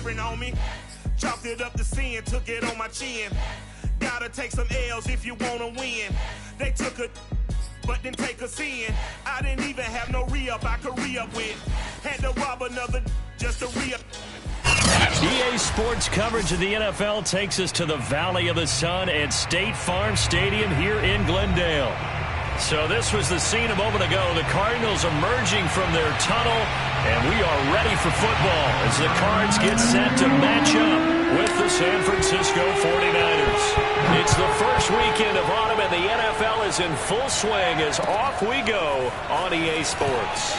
different on me. Chalked it up to sin, took it on my chin. Gotta take some L's if you wanna win. They took a but didn't take us in. I didn't even have no re-up I could re-up with. Had to rob another just to re-up. EA Sports coverage of the NFL takes us to the Valley of the Sun at State Farm Stadium here in Glendale. So this was the scene a moment ago. The Cardinals emerging from their tunnel, and we are ready for football as the Cards get set to match up with the San Francisco 49ers. It's the first weekend of autumn, and the NFL is in full swing as off we go on EA Sports.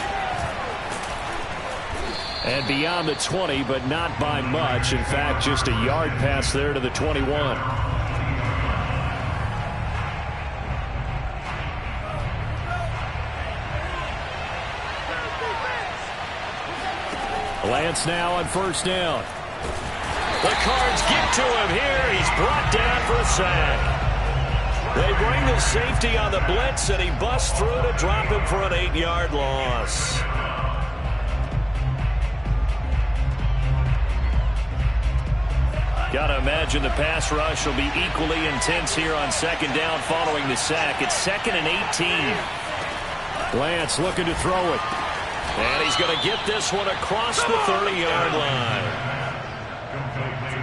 And beyond the 20, but not by much. In fact, just a yard pass there to the 21. Lance now on first down. The Cards get to him here. He's brought down for a sack. They bring the safety on the blitz, and he busts through to drop him for an 8-yard loss. Got to imagine the pass rush will be equally intense here on second down following the sack. It's 2nd and 18. Lance looking to throw it. And he's going to get this one across the 30-yard line.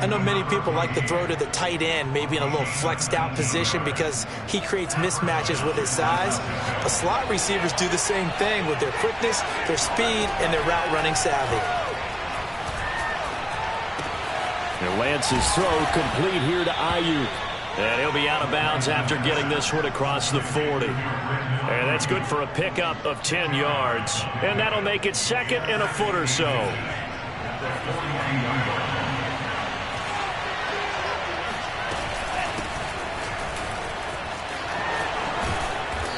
I know many people like to throw to the tight end, maybe in a little flexed out position because he creates mismatches with his size. But slot receivers do the same thing with their quickness, their speed, and their route running savvy. And Lance's throw complete here to Ayuk. And he'll be out of bounds after getting this one across the 40. And that's good for a pickup of 10 yards. And that'll make it 2nd and a foot or so.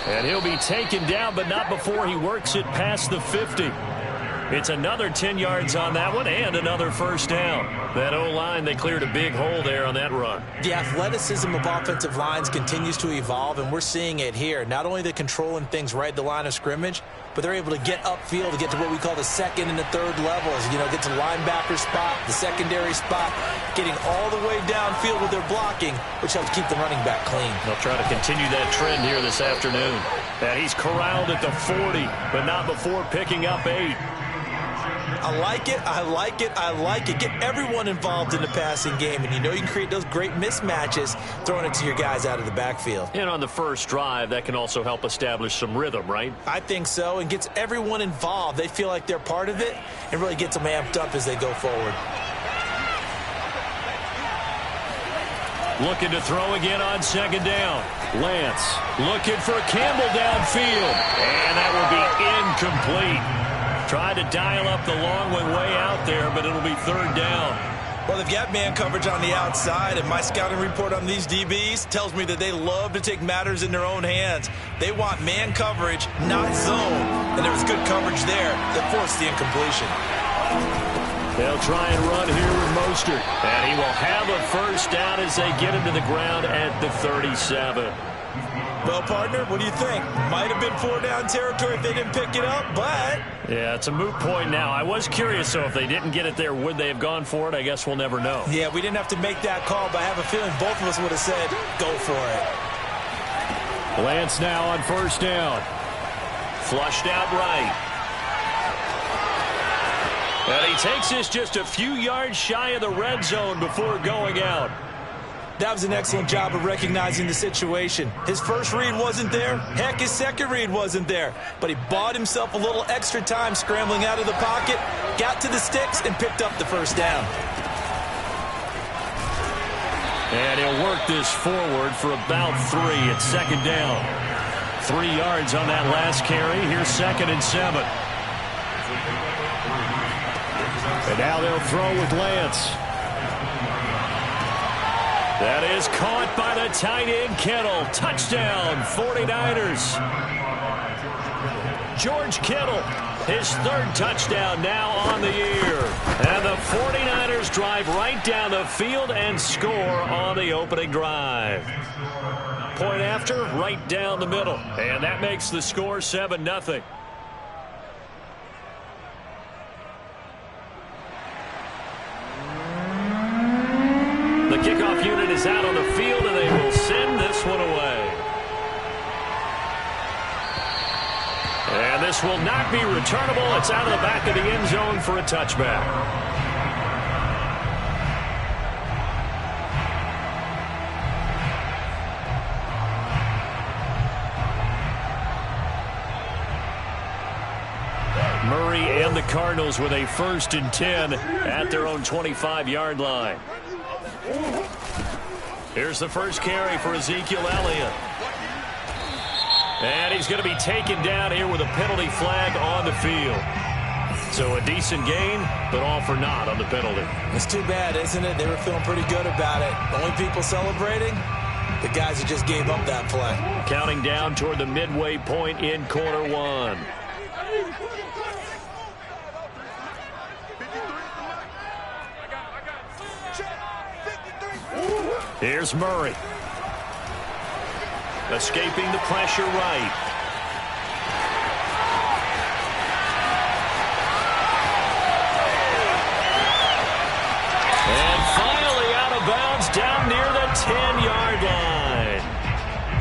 And he'll be taken down, but not before he works it past the 50. It's another 10 yards on that one and another first down. That O-line, they cleared a big hole there on that run. The athleticism of offensive lines continues to evolve, and we're seeing it here. Not only they're controlling things right at the line of scrimmage, but they're able to get upfield to get to what we call the second and the third levels. You know, get to the linebacker spot, the secondary spot, getting all the way downfield with their blocking, which helps keep the running back clean. They'll try to continue that trend here this afternoon. And he's corralled at the 40, but not before picking up 8. I like it, I like it, I like it. Get everyone involved in the passing game, and you know you can create those great mismatches throwing it to your guys out of the backfield. And on the first drive, that can also help establish some rhythm, right? I think so, and gets everyone involved. They feel like they're part of it, and really gets them amped up as they go forward. Looking to throw again on second down. Lance looking for Campbell downfield, and that will be incomplete. Tried to dial up the long one way out there, but it'll be third down. Well, they've got man coverage on the outside, and my scouting report on these DBs tells me that they love to take matters in their own hands. They want man coverage, not zone. And there was good coverage there that forced the incompletion. They'll try and run here with Mostert. And he will have a first down as they get him to the ground at the 37. Well, partner, what do you think? Might have been 4-down territory if they didn't pick it up, but... Yeah, it's a moot point now. I was curious, so if they didn't get it there, would they have gone for it? I guess we'll never know. Yeah, we didn't have to make that call, but I have a feeling both of us would have said, go for it. Lance now on first down. Flushed out right. And he takes this just a few yards shy of the red zone before going out. That was an excellent job of recognizing the situation. His first read wasn't there. Heck, his second read wasn't there. But he bought himself a little extra time scrambling out of the pocket, got to the sticks, and picked up the first down. And he'll work this forward for about 3 at second down. 3 yards on that last carry. Here's 2nd and 7. And now they'll throw with Lance. That is caught by the tight end, Kittle. Touchdown, 49ers. George Kittle, his 3rd touchdown now on the year. And the 49ers drive right down the field and score on the opening drive. Point after, right down the middle. And that makes the score 7-0. The kickoff unit is out on the field, and they will send this one away. And this will not be returnable. It's out of the back of the end zone for a touchback. Murray and the Cardinals with a 1st and 10 at their own 25-yard line. Here's the first carry for Ezekiel Elliott. And he's going to be taken down here with a penalty flag on the field. So a decent gain, but all for naught on the penalty. It's too bad, isn't it? They were feeling pretty good about it. The only people celebrating, the guys who just gave up that play. Counting down toward the midway point in quarter one. Here's Murray. Escaping the pressure right. And finally out of bounds down near the 10-yard line.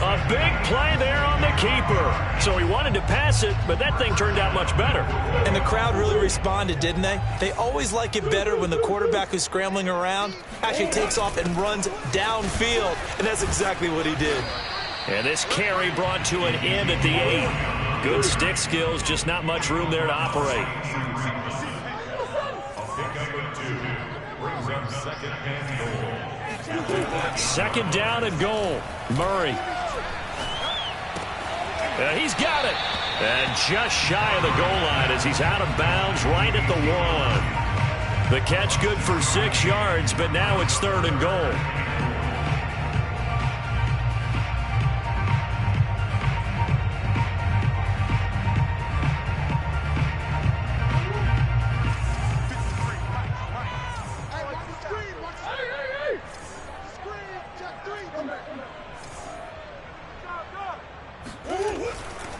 A big play there on the keeper. So he wanted to pass it, but that thing turned out much better. And the crowd really responded, didn't they? They always like it better when the quarterback who's scrambling around actually takes off and runs downfield. And that's exactly what he did. And this carry brought to an end at the 8. Good stick skills, just not much room there to operate. Second down and goal. Murray. He's got it. And just shy of the goal line as he's out of bounds right at the 1. The catch good for 6 yards, but now it's 3rd and goal.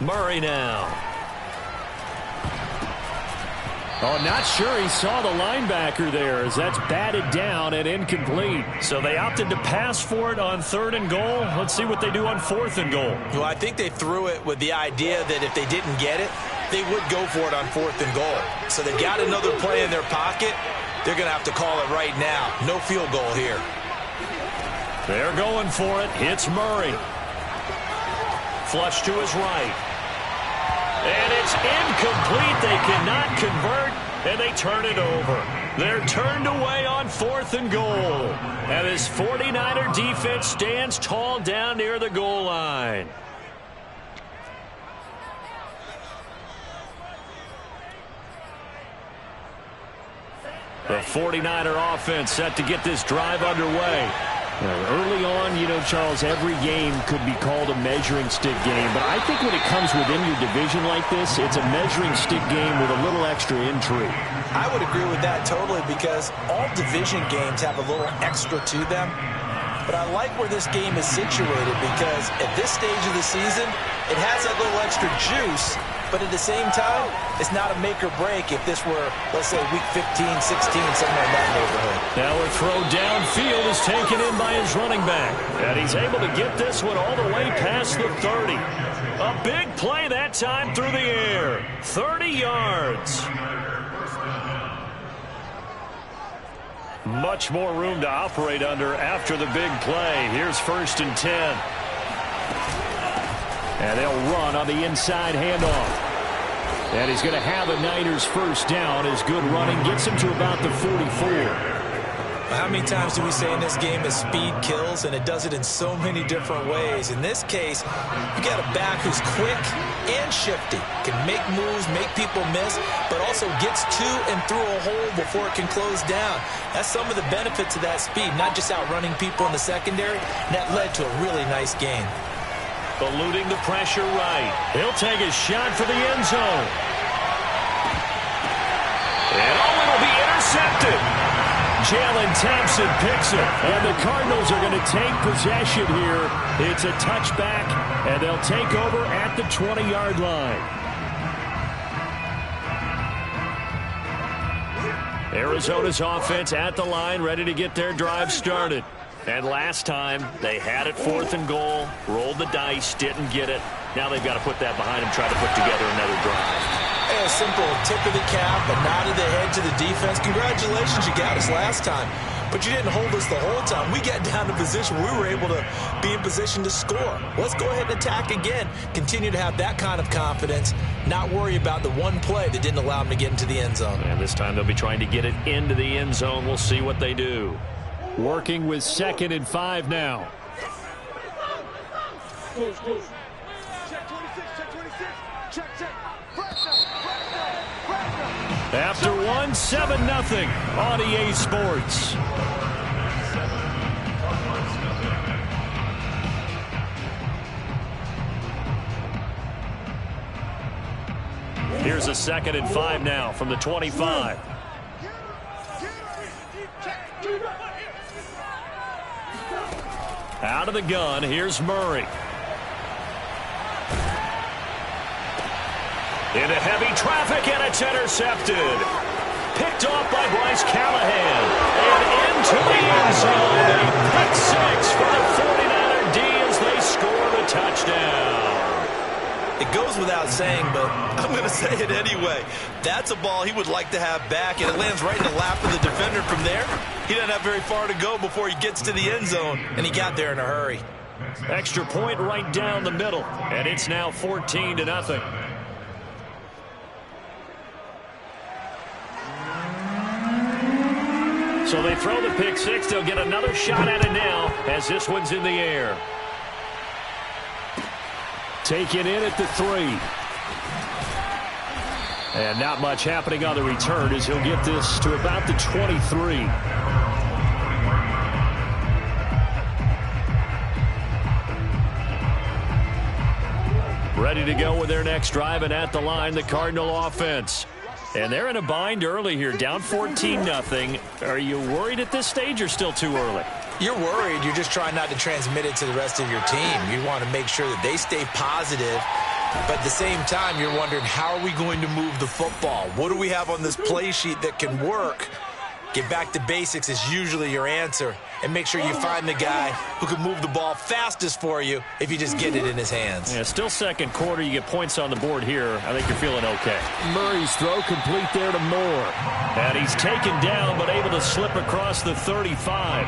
Murray now. Oh, not sure he saw the linebacker there as that's batted down and incomplete. So they opted to pass for it on 3rd and goal. Let's see what they do on 4th and goal. Well, I think they threw it with the idea that if they didn't get it, they would go for it on 4th and goal. So they've got another play in their pocket. They're going to have to call it right now. No field goal here. They're going for it. It's Murray. Flush to his right. And it's incomplete. They cannot convert, and they turn it over. They're turned away on 4th and goal. And this 49er defense stands tall down near the goal line. The 49er offense set to get this drive underway. Early on, you know, Charles, every game could be called a measuring stick game. But I think when it comes within your division like this, it's a measuring stick game with a little extra intrigue. I would agree with that totally because all division games have a little extra to them. But I like where this game is situated because at this stage of the season, it has that little extra juice. But at the same time, it's not a make or break if this were, let's say, week 15, 16, somewhere in that neighborhood. Now a throw downfield is taken in by his running back. And he's able to get this one all the way past the 30. A big play that time through the air. 30 yards. Much more room to operate under after the big play. Here's 1st and 10. And they'll run on the inside handoff. And he's going to have a Niners first down. His good running gets him to about the 44. How many times do we say in this game that speed kills, and it does it in so many different ways? In this case, you got a back who's quick and shifty, can make moves, make people miss, but also gets to and through a hole before it can close down. That's some of the benefits of that speed, not just outrunning people in the secondary. And that led to a really nice game. Eluding the pressure right. He'll take a shot for the end zone. And it'll be intercepted. Jalen Thompson picks it. And the Cardinals are going to take possession here. It's a touchback, and they'll take over at the 20-yard line. Arizona's offense at the line, ready to get their drive started. And last time, they had it 4th and goal, rolled the dice, didn't get it. Now they've got to put that behind them, try to put together another drive. Hey, a simple tip of the cap, a nod of the head to the defense. Congratulations, you got us last time. But you didn't hold us the whole time. We got down to position where we were able to be in position to score. Let's go ahead and attack again. Continue to have that kind of confidence, not worry about the one play that didn't allow them to get into the end zone. And this time they'll be trying to get it into the end zone. We'll see what they do. Working with 2nd and 5 now. After one, 7-0 on EA Sports. Here's a 2nd and 5 now from the 25. Out of the gun, here's Murray. Into heavy traffic, and it's intercepted. Picked off by Bryce Callahan. And into the end zone. A pick 6 for the 49er D as they score the touchdown. It goes without saying, but I'm going to say it anyway. That's a ball he would like to have back, and it lands right in the lap of the defender from there. He doesn't have very far to go before he gets to the end zone, and he got there in a hurry. Extra point right down the middle, and it's now 14-0. So they throw the pick 6. They'll get another shot at it now as this one's in the air. Taken in at the 3. And not much happening on the return as he'll get this to about the 23. Ready to go with their next drive, and at the line, the Cardinal offense. And they're in a bind early here, down 14-0. Are you worried at this stage or still too early? You're worried. You're just trying not to transmit it to the rest of your team. You want to make sure that they stay positive. But at the same time, you're wondering, how are we going to move the football? What do we have on this play sheet that can work? Get back to basics is usually your answer. And make sure you find the guy who can move the ball fastest for you if you just get it in his hands. Yeah, still second quarter. You get points on the board here. I think you're feeling okay. Murray's throw complete there to Moore. And he's taken down but able to slip across the 35.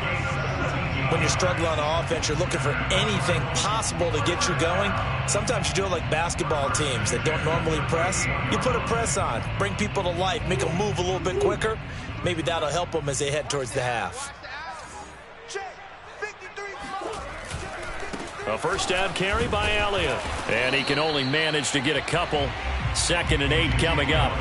When you're struggling on offense, you're looking for anything possible to get you going. Sometimes you do it like basketball teams that don't normally press. You put a press on, bring people to life, make them move a little bit quicker. Maybe that'll help them as they head towards the half. A first down carry by Elliott. And he can only manage to get a couple. 2nd and 8 coming up.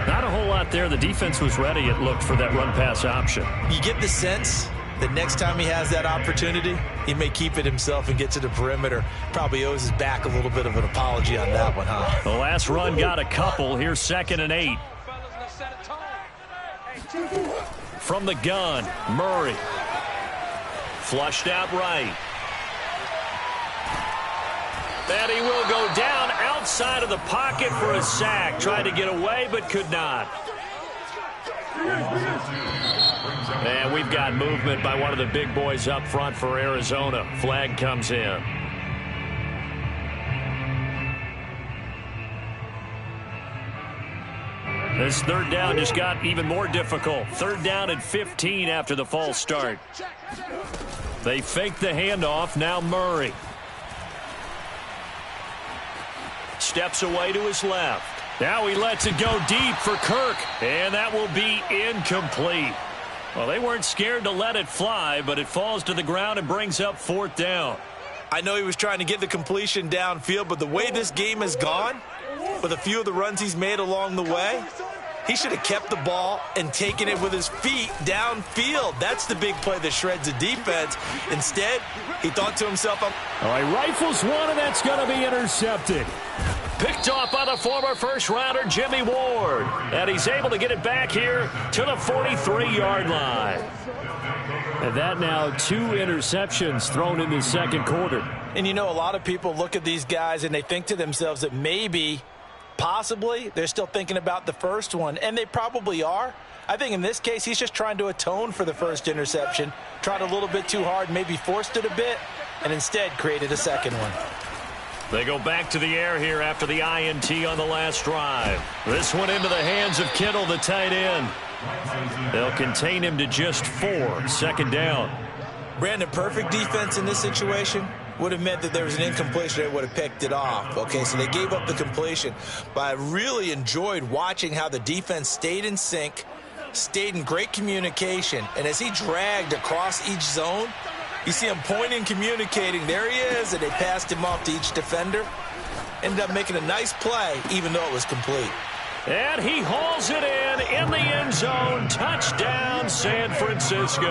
Not a whole lot there. The defense was ready, it looked, for that run-pass option. You get the sense that next time he has that opportunity, he may keep it himself and get to the perimeter. Probably owes his back a little bit of an apology on that one, huh? The last run got a couple. Here's 2nd and 8. From the gun, Murray. Flushed out right. And he will go down outside of the pocket for a sack. Tried to get away, but could not. And we've got movement by one of the big boys up front for Arizona. Flag comes in. This 3rd down just got even more difficult. 3rd down and 15 after the false start. They fake the handoff. Now Murray. Steps away to his left. Now he lets it go deep for Kirk. And that will be incomplete. Well, they weren't scared to let it fly, but it falls to the ground and brings up 4th down. I know he was trying to get the completion downfield, but the way this game has gone, with a few of the runs he's made along the way, he should have kept the ball and taken it with his feet downfield. That's the big play that shreds the defense. Instead, he thought to himself, All right, rifles one, and that's going to be intercepted. Picked off by the former first-rounder Jimmy Ward. And he's able to get it back here to the 43-yard line. And that now 2 interceptions thrown in the 2nd quarter. And you know, a lot of people look at these guys and they think to themselves that maybe, possibly, they're still thinking about the first one. And they probably are. I think in this case, he's just trying to atone for the first interception, tried a little bit too hard, maybe forced it a bit, and instead created a second one. They go back to the air here after the INT on the last drive. This one into the hands of Kittle, the tight end. They'll contain him to just 4, second down. Brandon, perfect defense in this situation would have meant that there was an incompletion. They would have picked it off. Okay, so they gave up the completion. But I really enjoyed watching how the defense stayed in sync, stayed in great communication. And as he dragged across each zone, you see him pointing, communicating. There he is, and they passed him off to each defender. Ended up making a nice play, even though it was complete. And he hauls it in the end zone. Touchdown, San Francisco.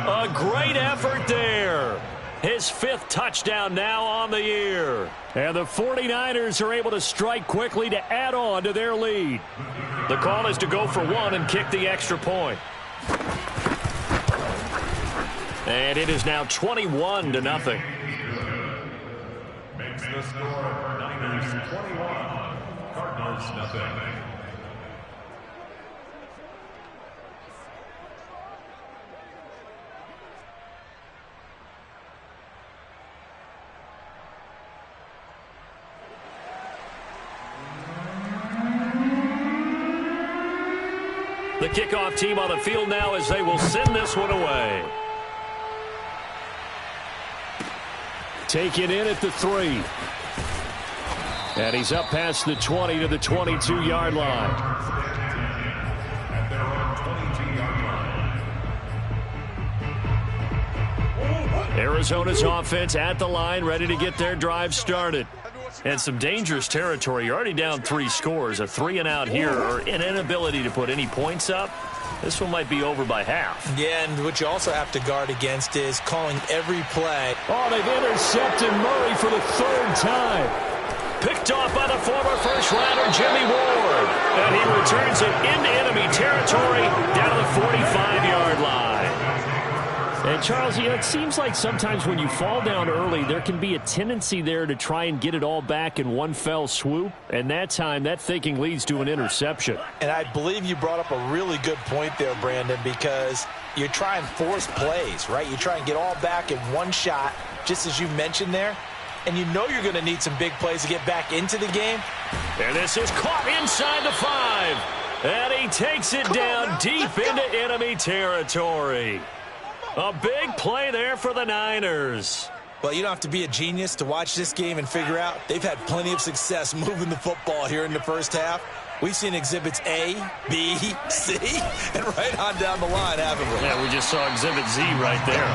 A great effort there. His 5th touchdown now on the year. And the 49ers are able to strike quickly to add on to their lead. The call is to go for 1 and kick the extra point. And it is now 21-0. Makes the score Niners 21, Cardinals nothing. The kickoff team on the field now as they will send this one away. Taken in at the 3. And he's up past the 20 to the 22-yard line. At their own 22-yard line. Arizona's offense at the line, ready to get their drive started. And some dangerous territory. You're already down 3 scores. A 3-and-out here, or an inability to put any points up. This one might be over by half. Yeah, and what you also have to guard against is calling every play. Oh, they've intercepted Murray for the 3rd time. Picked off by the former first-rounder Jimmy Ward. And he returns it into enemy territory down to the 45-yard line. And, Charles, it seems like sometimes when you fall down early, there can be a tendency there to try and get it all back in one fell swoop. And that time, that thinking leads to an interception. And I believe you brought up a really good point there, Brandon, because you try and force plays, right? You try and get all back in one shot, just as you mentioned there. And you know you're going to need some big plays to get back into the game. And this is caught inside the 5. And he takes it down deep into enemy territory. A big play there for the Niners. Well, you don't have to be a genius to watch this game and figure out they've had plenty of success moving the football here in the first half. We've seen exhibits A, B, C, and right on down the line, haven't we? Yeah, we just saw exhibit Z right there.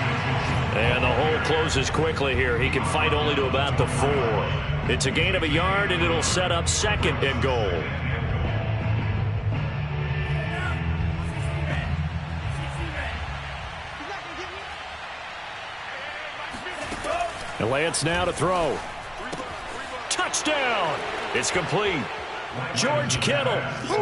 And the hole closes quickly here. He can fight only to about the 4. It's a gain of a yard, and it'll set up 2nd and goal. And Lance now to throw. Touchdown! It's complete. George Kittle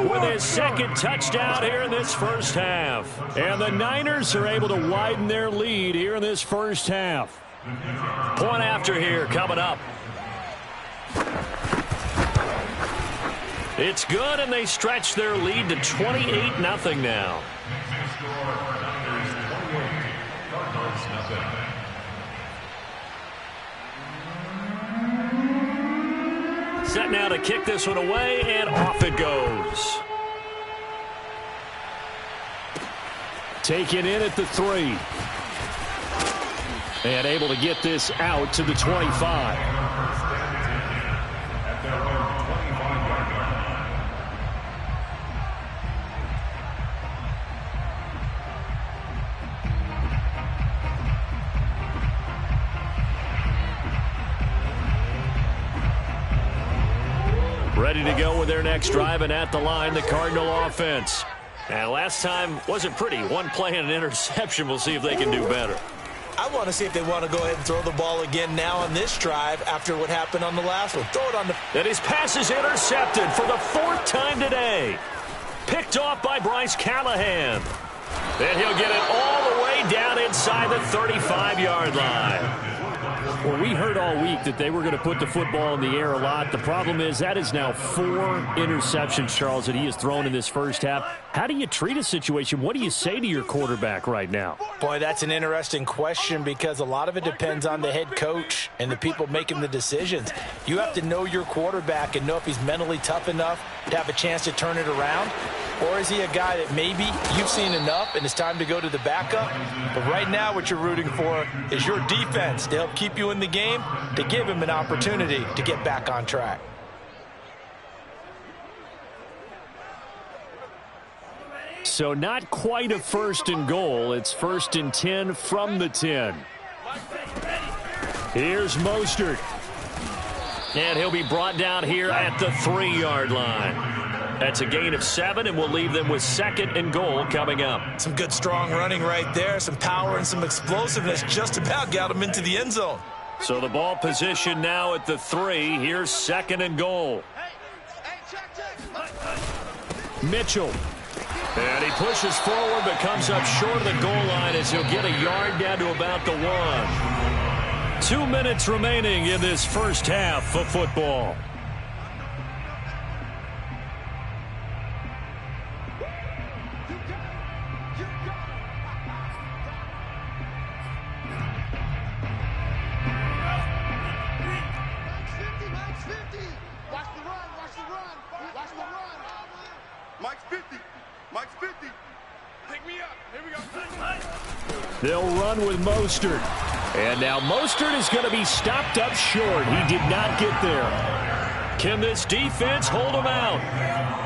with his 2nd touchdown here in this first half. And the Niners are able to widen their lead here in this first half. Point after here coming up. It's good, and they stretch their lead to 28-0 now. Set now to kick this one away, and off it goes. Taken in at the 3. And able to get this out to the 25. Ready to go with their next drive, and at the line, the Cardinal offense. And last time wasn't pretty. One play and an interception. We'll see if they can do better. I want to see if they want to go ahead and throw the ball again now on this drive after what happened on the last one. Throw it on the... And his pass is intercepted for the 4th time today. Picked off by Bryce Callahan. And he'll get it all the way down inside the 35-yard line. Well, we heard all week that they were going to put the football in the air a lot. The problem is that is now 4 interceptions, Charles, that he has thrown in this first half. How do you treat a situation? What do you say to your quarterback right now? Boy, that's an interesting question because a lot of it depends on the head coach and the people making the decisions. You have to know your quarterback and know if he's mentally tough enough to have a chance to turn it around. Or is he a guy that maybe you've seen enough and it's time to go to the backup? But right now what you're rooting for is your defense to help keep you in the game, to give him an opportunity to get back on track. So not quite a 1st and goal. It's 1st and 10 from the 10. Here's Mostert. And he'll be brought down here at the 3-yard line. That's a gain of 7, and we'll leave them with 2nd and goal coming up. Some good strong running right there, some power and some explosiveness just about got him into the end zone. So the ball position now at the 3. Here's 2nd and goal. Mitchell. And he pushes forward but comes up short of the goal line as he'll get a yard down to about the 1. 2 minutes remaining in this first half of football. They'll run with Mostert. And now Mostert is going to be stopped up short. He did not get there. Can this defense hold him out?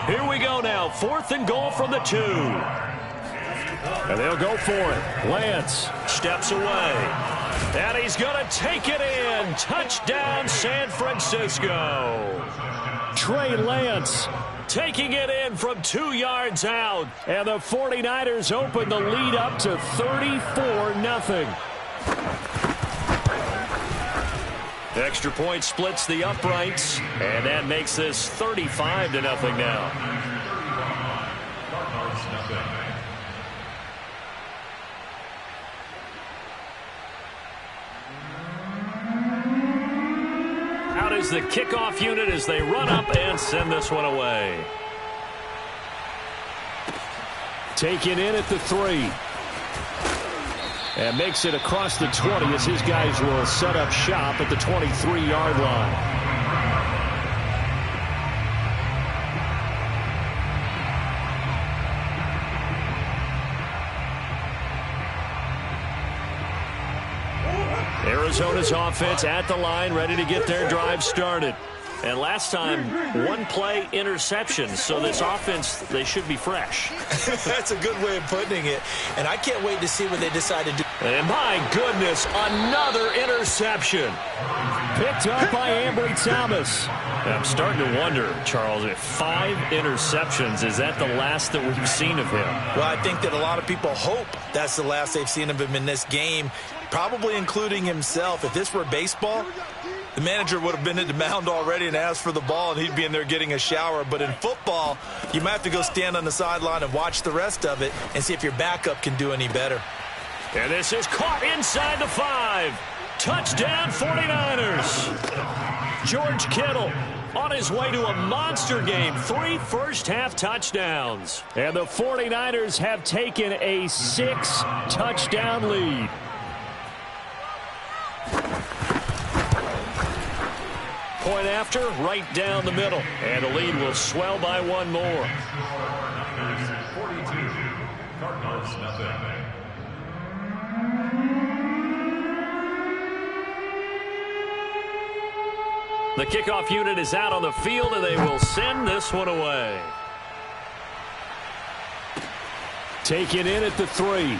Here we go now. 4th and goal from the 2. And they'll go for it. Lance steps away. And he's going to take it in. Touchdown, San Francisco. Trey Lance taking it in from 2 yards out. And the 49ers open the lead up to 34-0. Extra point splits the uprights, and that makes this 35-0 now. Out is the kickoff unit as they run up and send this one away. Taken in at the 3. And makes it across the 20 as his guys will set up shop at the 23-yard line. Arizona's offense at the line, ready to get their drive started. And last time, 1-play interception. So this offense, they should be fresh. That's a good way of putting it. And I can't wait to see what they decide to do. And my goodness, another interception. Picked up by Ambry Thomas. And I'm starting to wonder, Charles, if 5 interceptions, is that the last that we've seen of him? Well, I think that a lot of people hope that's the last they've seen of him in this game, probably including himself. If this were baseball, the manager would have been at the mound already and asked for the ball, and he'd be in there getting a shower. But in football, you might have to go stand on the sideline and watch the rest of it and see if your backup can do any better. And this is caught inside the 5. Touchdown 49ers. George Kittle on his way to a monster game. 3 first-half touchdowns. And the 49ers have taken a 6-touchdown lead. Point after, right down the middle. And the lead will swell by 1 more. 42, Cardinals, nothing. The kickoff unit is out on the field, and they will send this one away. Taken in at the 3.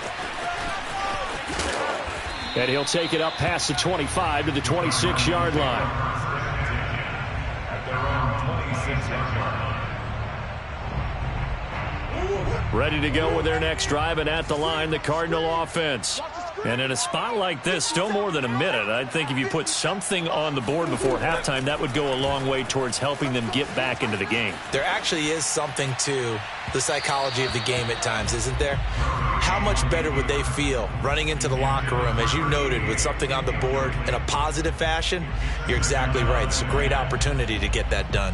And he'll take it up past the 25 to the 26-yard line. At their own 26-yard line. Ready to go with their next drive, and at the line, the Cardinal offense. And in a spot like this, still more than a minute, I think if you put something on the board before halftime, that would go a long way towards helping them get back into the game. There actually is something to the psychology of the game at times, isn't there? How much better would they feel running into the locker room, as you noted, with something on the board in a positive fashion? You're exactly right. It's a great opportunity to get that done.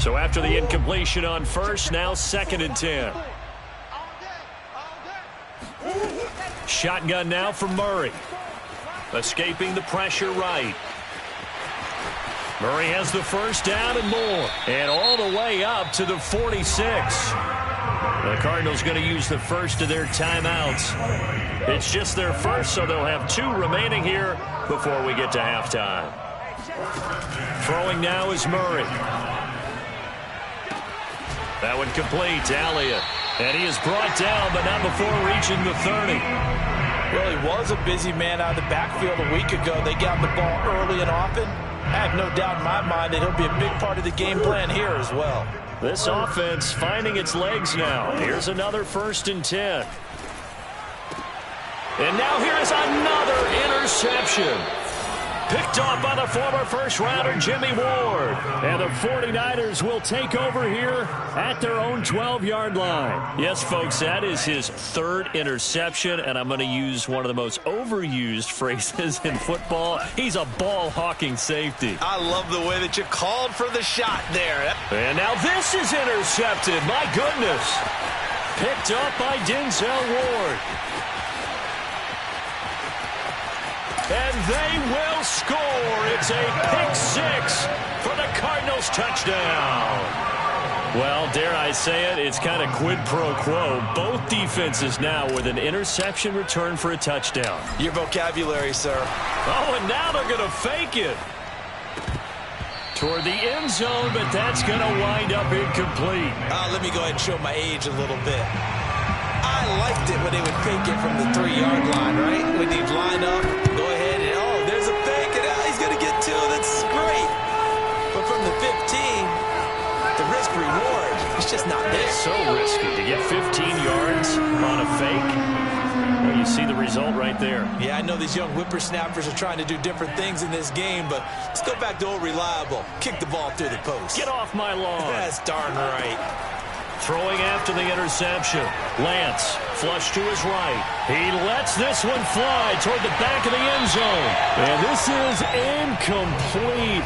So after the incompletion on first, now 2nd and 10. Shotgun now for Murray. Escaping the pressure right. Murray has the first down and more. And all the way up to the 46. The Cardinals going to use the first of their timeouts. It's just their first, so they'll have 2 remaining here before we get to halftime. Throwing now is Murray. That one complete to Elliott. And he is brought down, but not before reaching the 30. Well, he was a busy man out of the backfield a week ago. They got the ball early and often. I have no doubt in my mind that he'll be a big part of the game plan here as well. This offense finding its legs now. Here's another 1st and 10. And now here is another interception. Picked off by the former first-rounder Jimmy Ward. And the 49ers will take over here at their own 12-yard line. Yes, folks, that is his 3rd interception, and I'm going to use one of the most overused phrases in football. He's a ball-hawking safety. I love the way that you called for the shot there. And now this is intercepted. My goodness. Picked up by Denzel Ward. And they will score. It's a pick 6 for the Cardinals touchdown. Well, dare I say it, it's kind of quid pro quo. Both defenses now with an interception return for a touchdown. Your vocabulary, sir. Oh, and now they're going to fake it. Toward the end zone, but that's going to wind up incomplete. Let me go ahead and show my age a little bit. I liked it when they would fake it from the 3-yard line, right? When they'd line up, go ahead and, oh, there's a fake, and he's going to get 2. That's great. But from the 15, the risk-reward is just not there. It's so risky to get 15 yards on a fake. Well, you see the result right there. Yeah, I know these young whippersnappers are trying to do different things in this game, but let's go back to old reliable. Kick the ball through the post. Get off my lawn. That's darn right. Throwing after the interception. Lance, flush to his right. He lets this one fly toward the back of the end zone. And this is incomplete.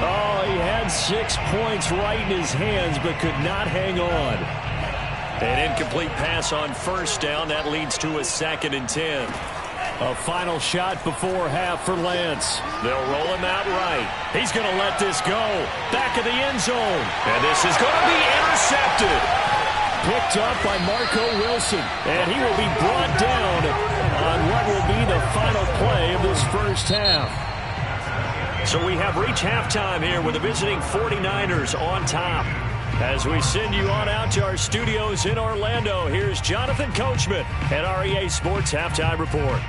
Oh, he had 6 points right in his hands, but could not hang on. An incomplete pass on first down. That leads to a 2nd and 10. A final shot before half for Lance. They'll roll him out right. He's going to let this go. Back of the end zone. And this is going to be intercepted. Picked up by Marco Wilson. And he will be brought down on what will be the final play of this first half. So we have reached halftime here with the visiting 49ers on top. As we send you on out to our studios in Orlando, here's Jonathan Coachman at REA Sports Halftime Report.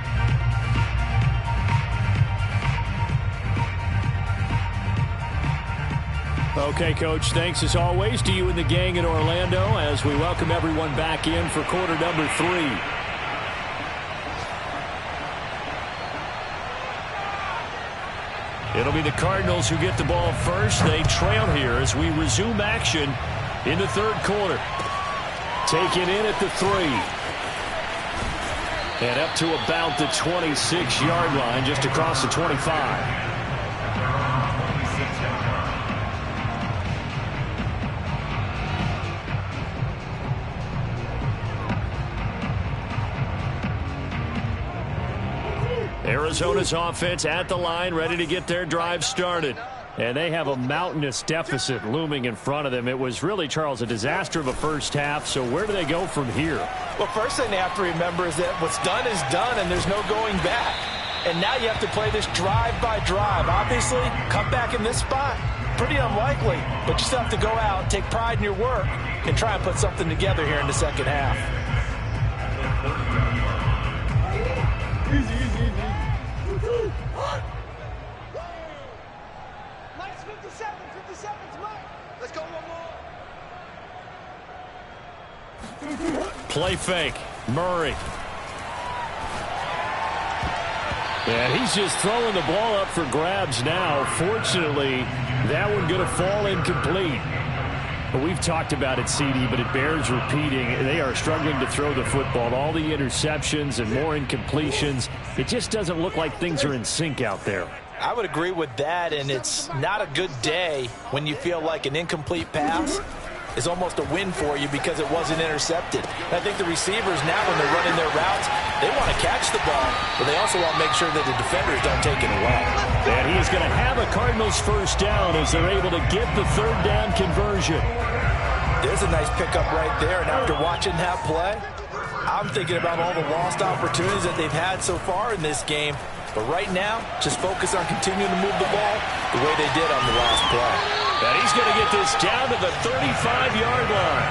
Okay, Coach, thanks as always to you and the gang in Orlando as we welcome everyone back in for quarter number 3. It'll be the Cardinals who get the ball first. They trail here as we resume action in the 3rd quarter. Taken in at the 3. And up to about the 26-yard line, just across the 25. Arizona's offense at the line, ready to get their drive started. And they have a mountainous deficit looming in front of them. It was really, Charles, a disaster of a first half. So where do they go from here? Well, first thing they have to remember is that what's done is done, and there's no going back. And now you have to play this drive by drive. Obviously, come back in this spot, pretty unlikely. But you still have to go out, take pride in your work, and try and put something together here in the second half. Play fake. Murray. And he's just throwing the ball up for grabs now. Fortunately, that one going to fall incomplete. But we've talked about it, CD, but it bears repeating. They are struggling to throw the football. All the interceptions and more incompletions. It just doesn't look like things are in sync out there. I would agree with that, and it's not a good day when you feel like an incomplete pass is almost a win for you because it wasn't intercepted. And I think the receivers now, when they're running their routes, they want to catch the ball, but they also want to make sure that the defenders don't take it away. And he is going to have a Cardinals first down as they're able to get the third down conversion. There's a nice pickup right there, and after watching that play, I'm thinking about all the lost opportunities that they've had so far in this game. But right now, just focus on continuing to move the ball the way they did on the last play. And he's going to get this down to the 35-yard line.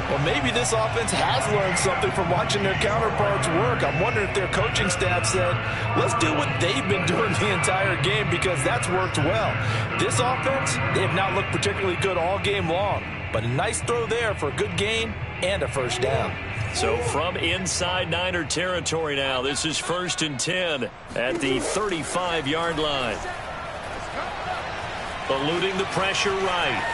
Well, maybe this offense has learned something from watching their counterparts work. I'm wondering if their coaching staff said, let's do what they've been doing the entire game because that's worked well. This offense, they have not looked particularly good all game long. But a nice throw there for a good gain and a first down. So from inside Niner territory now, this is 1st and 10 at the 35-yard line. Eluding the pressure right.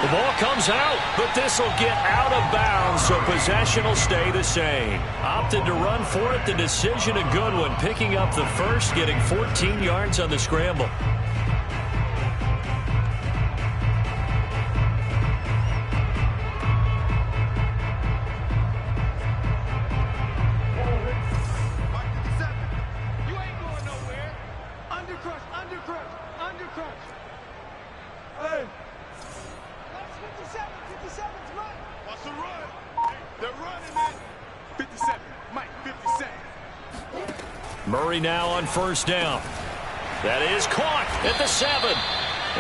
The ball comes out, but this will get out of bounds, so possession will stay the same. Opted to run for it. The decision a good one. Picking up the first, getting 14 yards on the scramble. Murray now on first down. That is caught at the 7.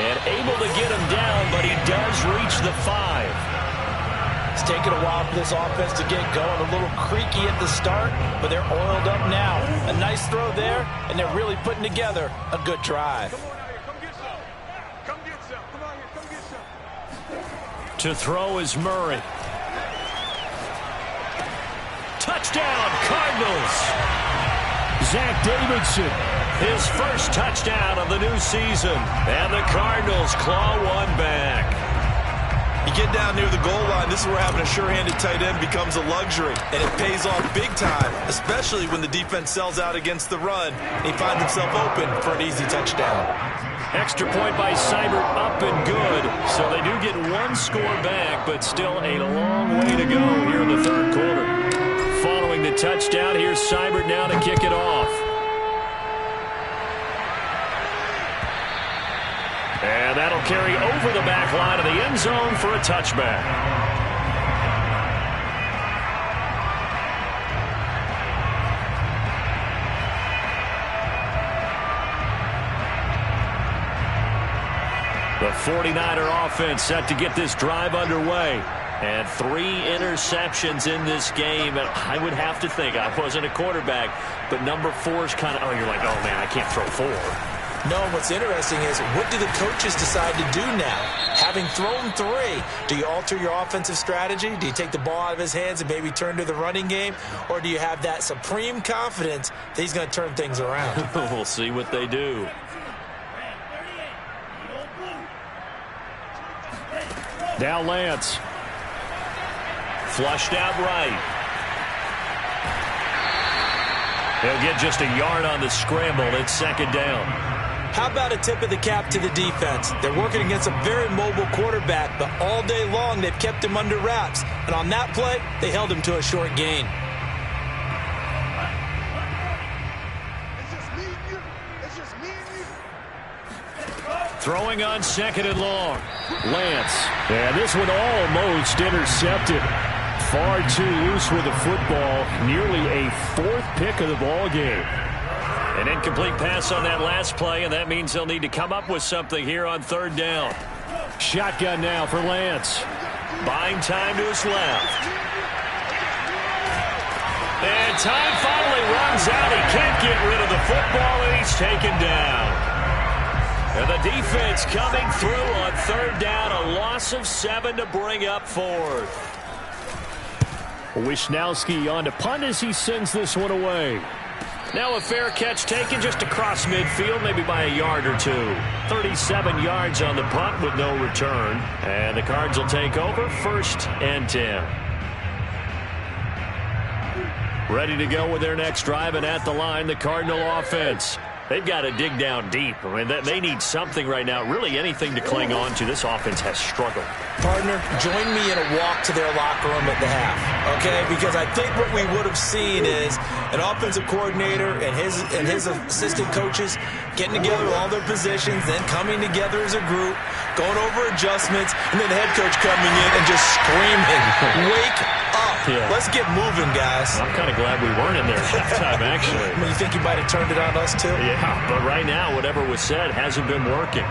And able to get him down, but he does reach the 5. It's taken a while for this offense to get going. A little creaky at the start, but they're oiled up now. A nice throw there, and they're really putting together a good drive. To throw is Murray. Touchdown, Cardinals! Zach Davidson, his first touchdown of the new season. And the Cardinals claw one back. You get down near the goal line, this is where having a sure-handed tight end becomes a luxury. And it pays off big time, especially when the defense sells out against the run. And he finds himself open for an easy touchdown. Extra point by Seibert, up and good. So they do get one score back, but still a long way to go here in the third quarter. Following the touchdown, here's Seibert now to kick it off. And that'll carry over the back line of the end zone for a touchback. The 49er offense set to get this drive underway. And 3 interceptions in this game. And I would have to think, I wasn't a quarterback, but number 4 is kind of, oh, you're like, oh, man, I can't throw 4. No, what's interesting is, what do the coaches decide to do now? Having thrown 3, do you alter your offensive strategy? Do you take the ball out of his hands and maybe turn to the running game? Or do you have that supreme confidence that he's going to turn things around? We'll see what they do. Now Lance. Flushed out right. He'll get just a yard on the scramble. It's second down. How about a tip of the cap to the defense? They're working against a very mobile quarterback, but all day long they've kept him under wraps. And on that play, they held him to a short gain. Throwing on second and long. Lance. And this one almost intercepted. Far too loose with the football. Nearly a 4th pick of the ball game. An incomplete pass on that last play, and that means they'll need to come up with something here on third down. Shotgun now for Lance. Buying time to his left. And time finally runs out. He can't get rid of the football, and he's taken down. And the defense coming through on third down. A loss of 7 to bring up 4th. Wisnowski on to punt as he sends this one away. Now a fair catch taken just across midfield, maybe by a yard or two. 37 yards on the punt with no return. And the Cards will take over 1st and 10. Ready to go with their next drive, and at the line, the Cardinal offense. They've got to dig down deep. I mean, they need something right now, really anything to cling on to. This offense has struggled. Partner, join me in a walk to their locker room at the half, okay? Because I think what we would have seen is an offensive coordinator and his assistant coaches getting together all their positions, then coming together as a group, going over adjustments, and then the head coach coming in and just screaming, "Wake up. Yeah. Let's get moving, guys." I'm kind of glad we weren't in there at halftime, actually. I mean, you think you might have turned it on us, too? Yeah, but right now, whatever was said hasn't been working.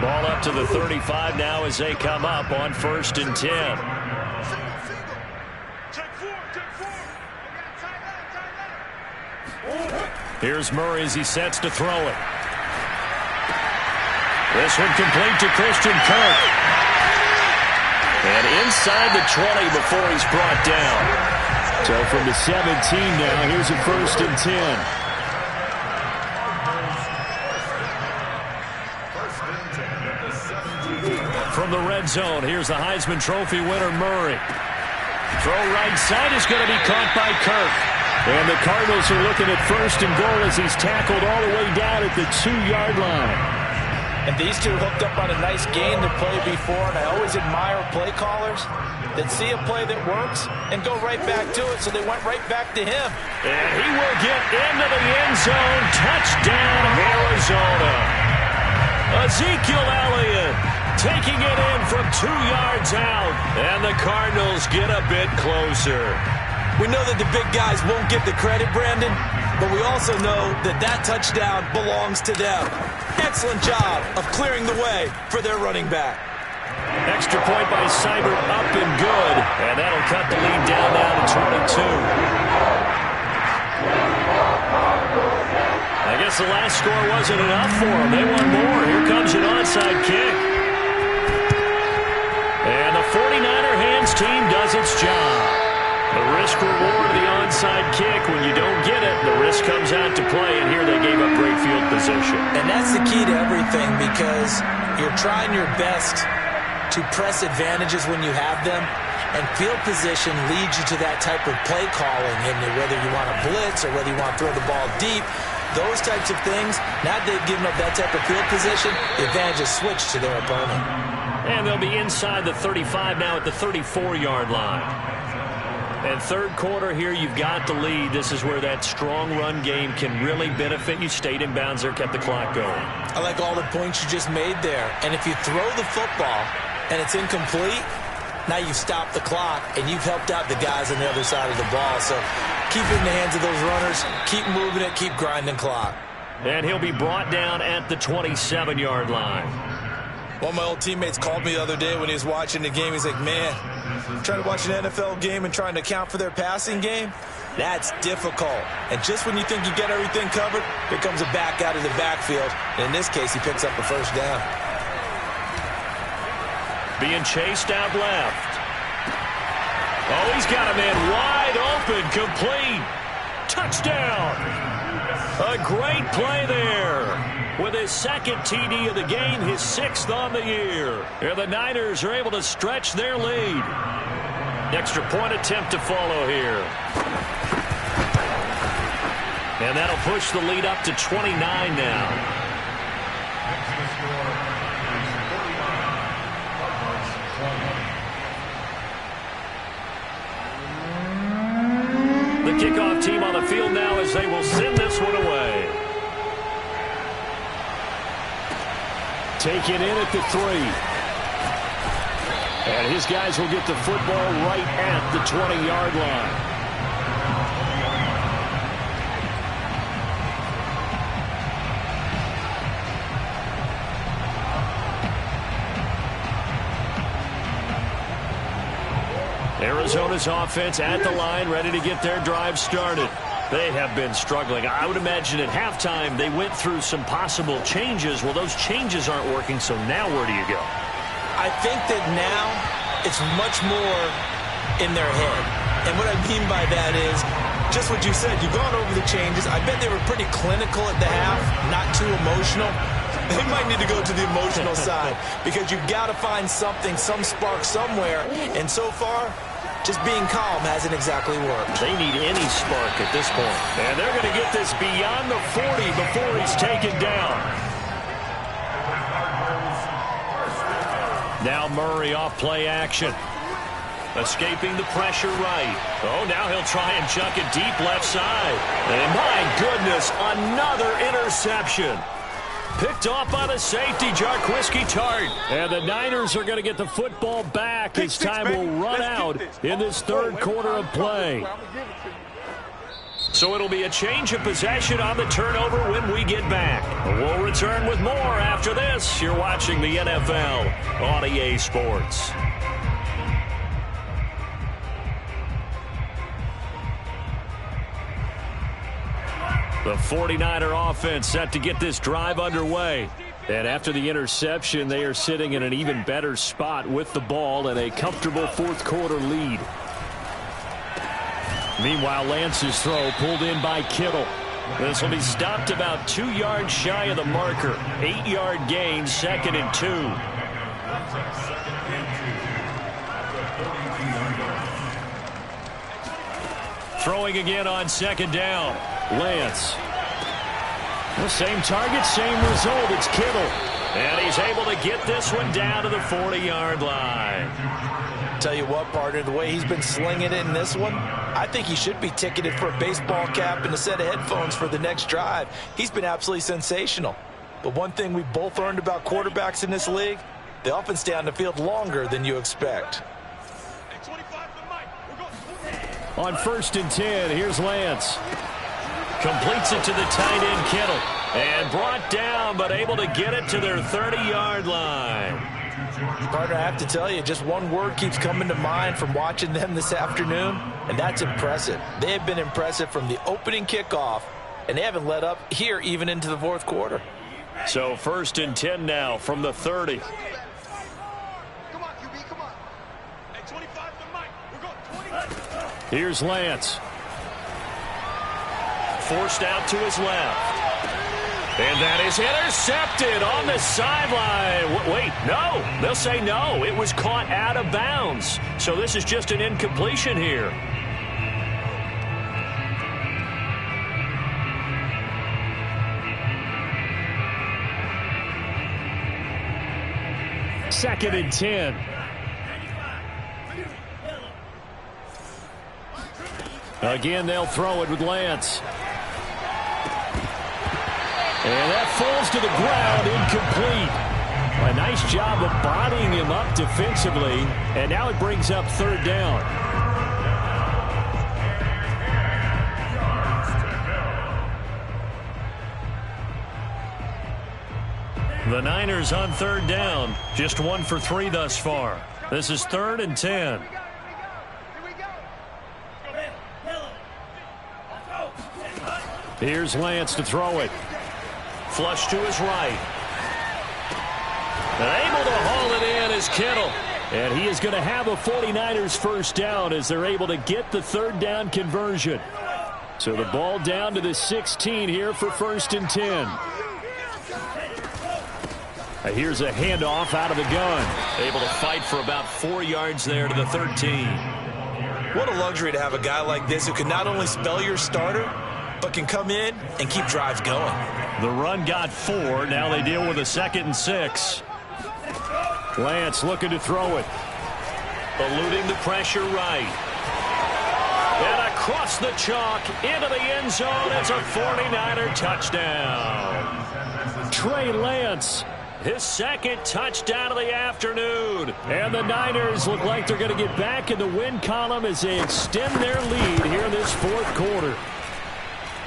Ball up to the 35 now as they come up on 1st and 10. Here's Murray as he sets to throw it. This one complete to Christian Kirk. And inside the 20 before he's brought down. So from the 17 now, here's a 1st and 10. From the red zone, here's the Heisman Trophy winner, Murray. Throw right side is going to be caught by Kirk. And the Cardinals are looking at 1st and goal as he's tackled all the way down at the 2-yard line. And these two hooked up on a nice game to play before, and I always admire play callers that see a play that works and go right back to it, so they went right back to him. And he will get into the end zone. Touchdown, Arizona. Ezekiel Elliott taking it in from 2 yards out, and the Cardinals get a bit closer. We know that the big guys won't get the credit, Brandon, but we also know that that touchdown belongs to them. Excellent job of clearing the way for their running back. Extra point by Seibert, up and good, and that'll cut the lead down now to 22. I guess the last score wasn't enough for them. They want more. Here comes an onside kick. And the 49er hands team does its job. The risk-reward of the onside kick, when you don't get it, the risk comes out to play, and here they gave up great field position. And that's the key to everything, because you're trying your best to press advantages when you have them, and field position leads you to that type of play calling, and whether you want to blitz or whether you want to throw the ball deep, those types of things, now they've given up that type of field position, the advantage is switched to their opponent. And they'll be inside the 35 now at the 34-yard line. And third quarter here, you've got the lead. This is where that strong run game can really benefit you. Stayed in bounds there, kept the clock going. I like all the points you just made there. And if you throw the football and it's incomplete, now you've stopped the clock and you've helped out the guys on the other side of the ball. So keep it in the hands of those runners. Keep moving it. Keep grinding clock. And he'll be brought down at the 27-yard line. One of my old teammates called me the other day when he was watching the game. He's like, man, trying to watch an NFL game and trying to account for their passing game, that's difficult. And just when you think you get everything covered, here comes a back out of the backfield. And in this case, he picks up a 1st down. Being chased out left. Oh, he's got a man wide open, complete. Touchdown. A great play there. With his 2nd TD of the game, his 6th on the year. And the Niners are able to stretch their lead. Extra point attempt to follow here. And that'll push the lead up to 29 now. The kickoff team on the field now as they will send this one away. Taken in at the 3. And his guys will get the football right at the 20-yard line. Arizona's offense at the line, ready to get their drive started. They have been struggling. I would imagine at halftime they went through some possible changes. Well, those changes aren't working, so now where do you go? I think that now it's much more in their head. And what I mean by that is just what you said. You've gone over the changes. I bet they were pretty clinical at the half, not too emotional. They might need to go to the emotional side because you've got to find something, some spark somewhere. And so far, just being calm hasn't exactly worked. They need any spark at this point. And they're going to get this beyond the 40 before he's taken down. Now Murray off play action. Escaping the pressure right. Oh, now he'll try and chuck it deep left side. And my goodness, another interception. Picked off by the safety, Jarquiski Tartt. And the Niners are going to get the football back as time will run out in this third quarter of play. So it'll be a change of possession on the turnover when we get back. We'll return with more after this. You're watching the NFL on EA Sports. The 49er offense set to get this drive underway. And after the interception, they are sitting in an even better spot with the ball and a comfortable fourth quarter lead. Meanwhile, Lance's throw pulled in by Kittle. This will be stopped about 2 yards shy of the marker. 8-yard gain, 2nd and 2. Throwing again on 2nd down. Lance. The same target, same result. It's Kittle. And he's able to get this one down to the 40-yard line. Tell you what, partner, the way he's been slinging it in this one, I think he should be ticketed for a baseball cap and a set of headphones for the next drive. He's been absolutely sensational. But one thing we both learned about quarterbacks in this league, they often stay on the field longer than you expect. On 1st and 10, here's Lance. Completes it to the tight end, Kittle. And brought down, but able to get it to their 30-yard line. Partner, I have to tell you, just one word keeps coming to mind from watching them this afternoon, and that's impressive. They have been impressive from the opening kickoff, and they haven't let up here even into the fourth quarter. So 1st and 10 now from the 30. Come on, QB, come on. Hey, 25 to Mike. We're going 20. Here's Lance. Forced out to his left. And that is intercepted on the sideline. Wait, no. They'll say no. It was caught out of bounds. So this is just an incompletion here. Second and 10. Again, they'll throw it with Lance. And that falls to the ground, incomplete. A nice job of bodying him up defensively. And now it brings up 3rd down. The Niners on 3rd down. Just 1 for 3 thus far. This is 3rd and 10. Here's Lance to throw it. Flush to his right. And able to haul it in is Kittle. And he is going to have a 49ers first down as they're able to get the 3rd down conversion. So the ball down to the 16 here for 1st and 10. Here's a handoff out of the gun. Able to fight for about 4 yards there to the 13. What a luxury to have a guy like this who can not only spell your starter, but can come in and keep drives going. The run got 4. Now they deal with a 2nd and 6. Lance looking to throw it. Eluding the pressure right. And across the chalk into the end zone. It's a 49er touchdown. Trey Lance, his 2nd touchdown of the afternoon. And the Niners look like they're going to get back in the win column as they extend their lead here in this fourth quarter.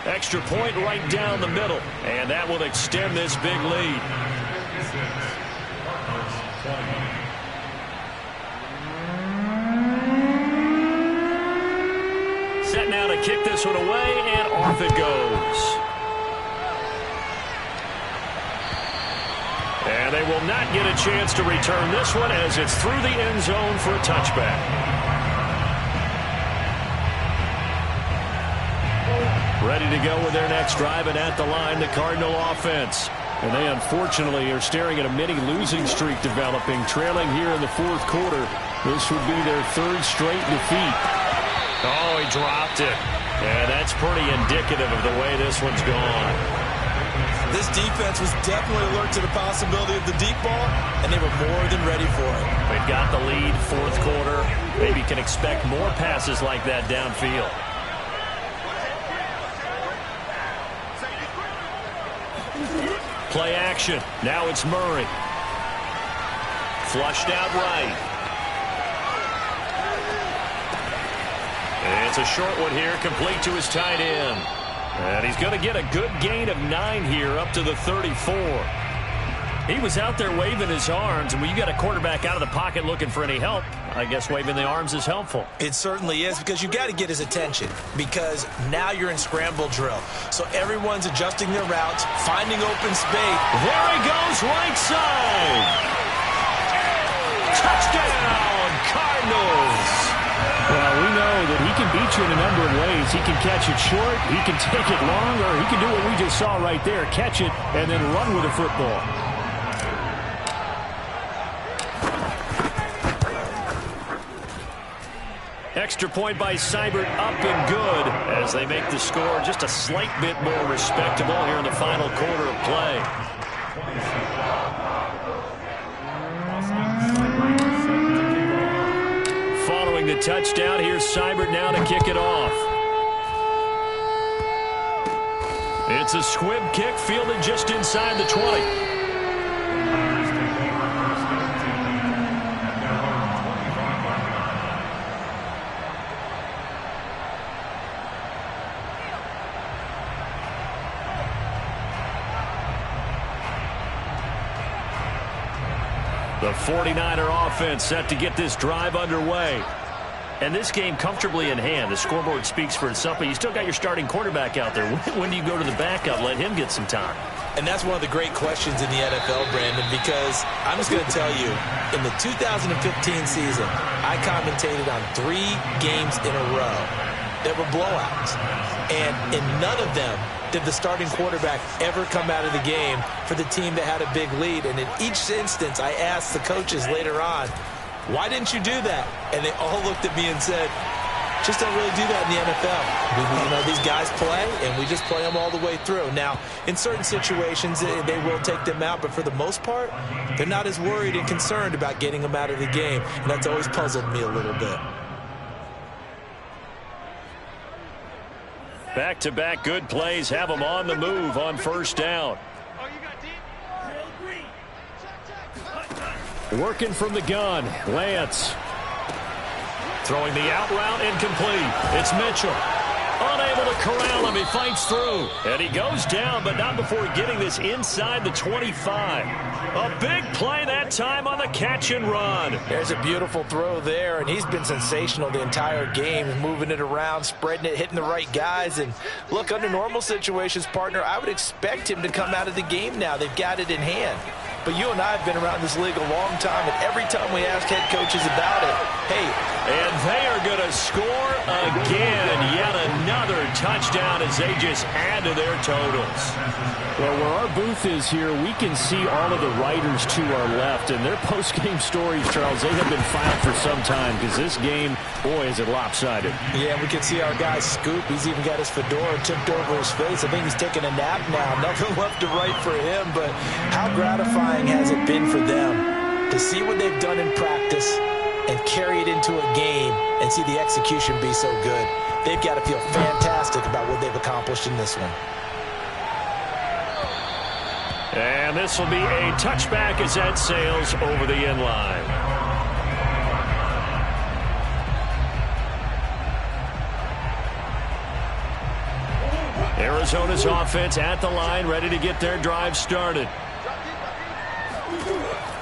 Extra point right down the middle. And that will extend this big lead. Set now to kick this one away, and off it goes. And they will not get a chance to return this one as it's through the end zone for a touchback. Ready to go with their next drive, and at the line, the Cardinal offense. And they unfortunately are staring at a mini losing streak developing, trailing here in the fourth quarter. This would be their third straight defeat. Oh, he dropped it. And that's pretty indicative of the way this one's gone. This defense was definitely alert to the possibility of the deep ball, and they were more than ready for it. They've got the lead, fourth quarter. Maybe can expect more passes like that downfield. Play action. Now it's Murray. Flushed out right. It's a short one here, complete to his tight end. And he's going to get a good gain of 9 here, up to the 34. He was out there waving his arms, and when you got a quarterback out of the pocket looking for any help, I guess waving the arms is helpful. It certainly is, because you got to get his attention, because now you're in scramble drill. So everyone's adjusting their routes, finding open space. There he goes, right side. Touchdown, Cardinals. Well, we know that he can beat you in a number of ways. He can catch it short, he can take it long, or he can do what we just saw right there, catch it and then run with the football. Extra point by Seibert, up and good as they make the score just a slight bit more respectable here in the final quarter of play. Following the touchdown, here's Seibert now to kick it off. It's a squib kick fielded just inside the 20. The 49er offense set to get this drive underway. And this game comfortably in hand. The scoreboard speaks for itself, but you still got your starting quarterback out there. When do you go to the backup? Let him get some time. And that's one of the great questions in the NFL, Brandon, because I'm just going to tell you, in the 2015 season, I commentated on 3 games in a row that were blowouts. And in none of them did the starting quarterback ever come out of the game for the team that had a big lead. And in each instance, I asked the coaches later on, why didn't you do that? And they all looked at me and said, just don't really do that in the NFL. You know, these guys play, and we just play them all the way through. Now, in certain situations, they will take them out, but for the most part, they're not as worried and concerned about getting them out of the game. And that's always puzzled me a little bit. Back-to-back good plays have them on the move on first down. Working from the gun, Lance. Throwing the out route, incomplete. It's Mitchell. Unable to corral him. He fights through. And he goes down, but not before getting this inside the 25. A big play that time on the catch and run. There's a beautiful throw there, and he's been sensational the entire game, moving it around, spreading it, hitting the right guys. And look, under normal situations, partner, I would expect him to come out of the game now. They've got it in hand. But you and I have been around this league a long time, and every time we ask head coaches about it, hey. And they are going to score again. Yet another touchdown as they just add to their totals. Well, where our booth is here, we can see all of the writers to our left. And their post-game stories, Charles, they have been filed for some time because this game, boy, is it lopsided. Yeah, we can see our guy Scoop. He's even got his fedora tipped over his face. I think he's taking a nap now. Nothing left to write for him, but how gratifying has it been for them to see what they've done in practice and carry it into a game and see the execution be so good. They've got to feel fantastic about what they've accomplished in this one. And this will be a touchback as that sails over the end line. Arizona's offense at the line, ready to get their drive started.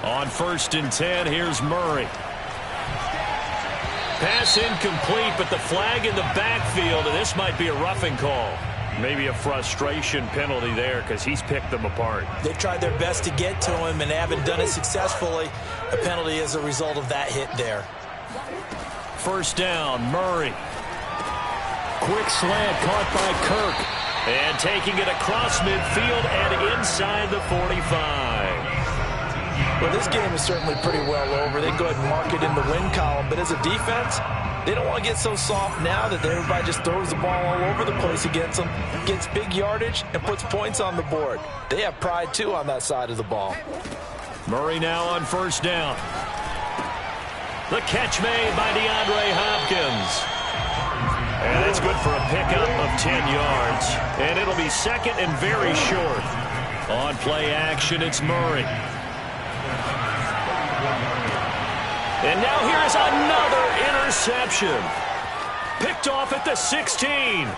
On 1st and 10, here's Murray. Pass incomplete, but the flag in the backfield, and this might be a roughing call. Maybe a frustration penalty there because he's picked them apart. They've tried their best to get to him and haven't done it successfully. A penalty as a result of that hit there. 1st down, Murray. quick slant caught by Kirk. And taking it across midfield and inside the 45. Well, this game is certainly pretty well over. They can go ahead and mark it in the win column. But as a defense, they don't want to get so soft now that everybody just throws the ball all over the place against them, gets big yardage, and puts points on the board. They have pride, too, on that side of the ball. Murray now on first down. The catch made by DeAndre Hopkins. And it's good for a pickup of 10 yards. And it'll be second and very short. On play action, it's Murray. And now here's another interception. Picked off at the 16.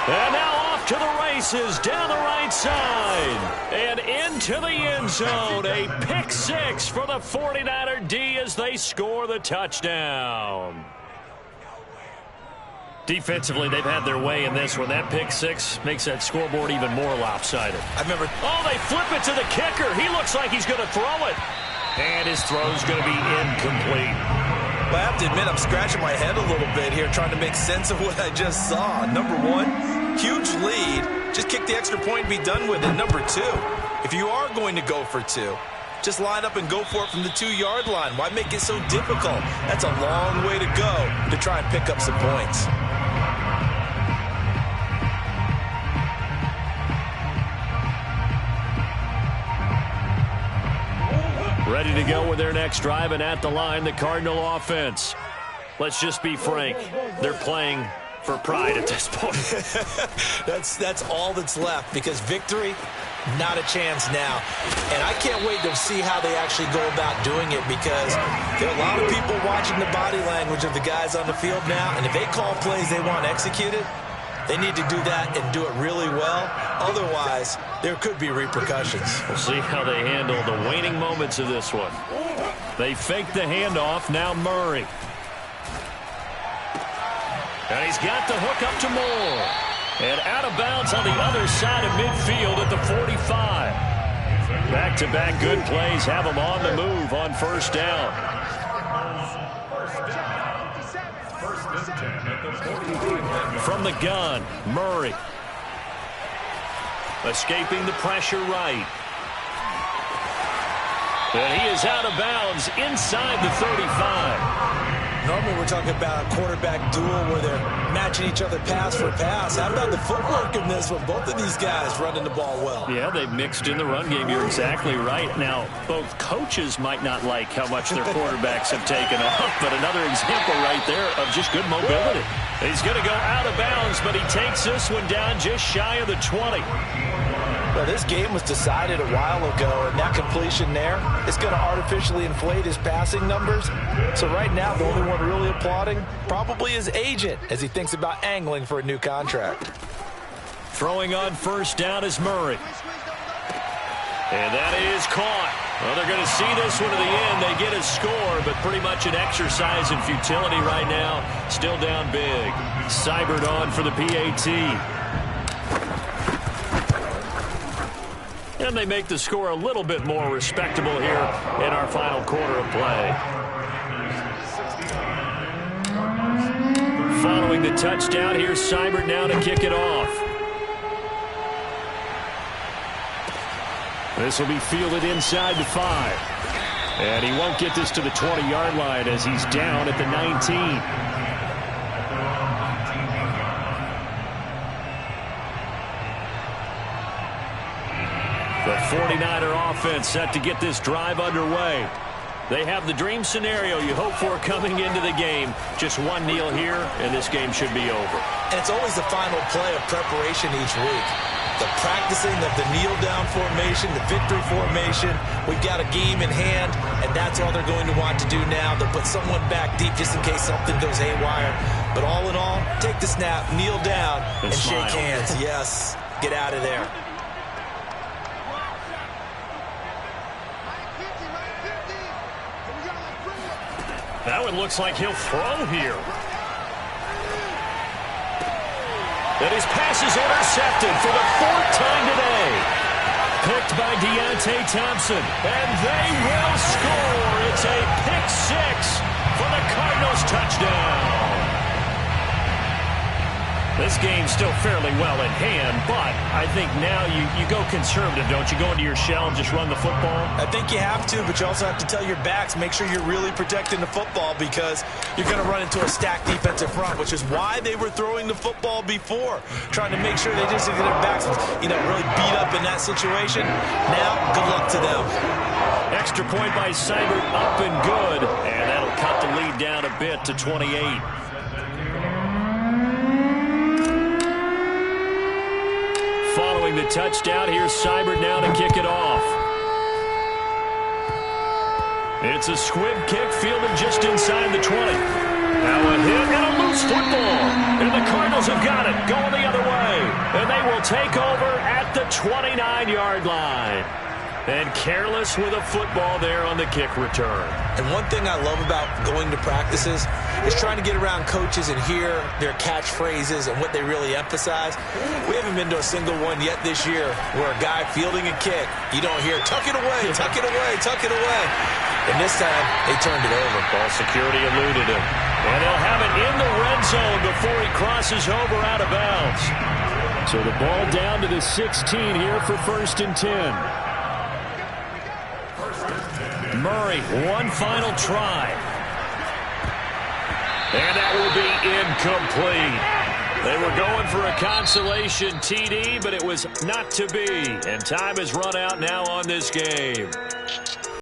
And now off to the races, down the right side. And into the end zone. A pick six for the 49er D as they score the touchdown. Defensively, they've had their way in this one. That pick six makes that scoreboard even more lopsided. I remember. Oh, they flip it to the kicker. He looks like he's going to throw it. And his throw's going to be incomplete. Well, I have to admit, I'm scratching my head a little bit here trying to make sense of what I just saw. Number one, huge lead. Just kick the extra point and be done with it. Number two, if you are going to go for two, just line up and go for it from the 2-yard line. Why make it so difficult? That's a long way to go to try and pick up some points. Ready to go with their next drive, and at the line, the Cardinal offense. Let's just be frank. They're playing for pride at this point. That's all that's left, because victory, not a chance now. And I can't wait to see how they actually go about doing it, because there are a lot of people watching the body language of the guys on the field now, and if they call plays they want executed, they need to do that and do it really well. Otherwise, there could be repercussions. We'll see how they handle the waning moments of this one. They fake the handoff. Now Murray. And he's got the hook up to Moore. And out of bounds on the other side of midfield at the 45. Back-to-back good plays have them on the move on first down. From the gun, Murray. Escaping the pressure right. And he is out of bounds inside the 35. Normally we're talking about a quarterback duel where they're matching each other pass for pass. How about the footwork in this one? Both of these guys running the ball well. Yeah, they've mixed in the run game. You're exactly right. Now, both coaches might not like how much their quarterbacks have taken off, but another example right there of just good mobility. He's going to go out of bounds, but he takes this one down just shy of the 20. Well, this game was decided a while ago, and that completion there is going to artificially inflate his passing numbers. So right now, the only one really applauding probably his agent as he thinks about angling for a new contract. Throwing on first down is Murray. And that is caught. Well, they're going to see this one to the end. They get a score, but pretty much an exercise in futility right now. Still down big. Seibert on for the PAT. And they make the score a little bit more respectable here in our final quarter of play. Following the touchdown, here's Seibert now to kick it off. This will be fielded inside the 5. And he won't get this to the 20-yard line as he's down at the 19. The 49er offense set to get this drive underway. They have the dream scenario you hope for coming into the game. Just one kneel here, and this game should be over. And it's always the final play of preparation each week. The practicing of the kneel-down formation, the victory formation. We've got a game in hand, and that's all they're going to want to do now. They'll put someone back deep just in case something goes haywire. But all in all, take the snap, kneel down, and shake hands. Yes, get out of there. That one looks like he'll throw here. And his pass is intercepted for the 4th time today. Picked by Deontay Thompson. And they will score. It's a pick 6 for the Cardinals touchdown. This game's still fairly well in hand, but I think now you go conservative, don't you? Go into your shell and just run the football? I think you have to, but you also have to tell your backs, make sure you're really protecting the football because you're going to run into a stacked defensive front, which is why they were throwing the football before, trying to make sure they just get their backs, really beat up in that situation. Now, good luck to them. Extra point by Seibert, up and good, and that'll cut the lead down a bit to 28. Following the touchdown, here's Seibert now to kick it off. It's a squib kick fielded just inside the 20. Now a hit and a loose football. And the Cardinals have got it, going the other way. And they will take over at the 29-yard line. And careless with a football there on the kick return. And one thing I love about going to practices is trying to get around coaches and hear their catchphrases and what they really emphasize. We haven't been to a single one yet this year where a guy fielding a kick, you don't hear, tuck it away, tuck it away, tuck it away. And this time, they turned it over. Ball security eluded him. And they'll have it in the red zone before he crosses over out of bounds. So the ball down to the 16 here for 1st and 10. Murray, one final try. And that will be incomplete. They were going for a consolation TD, but it was not to be. And time has run out now on this game.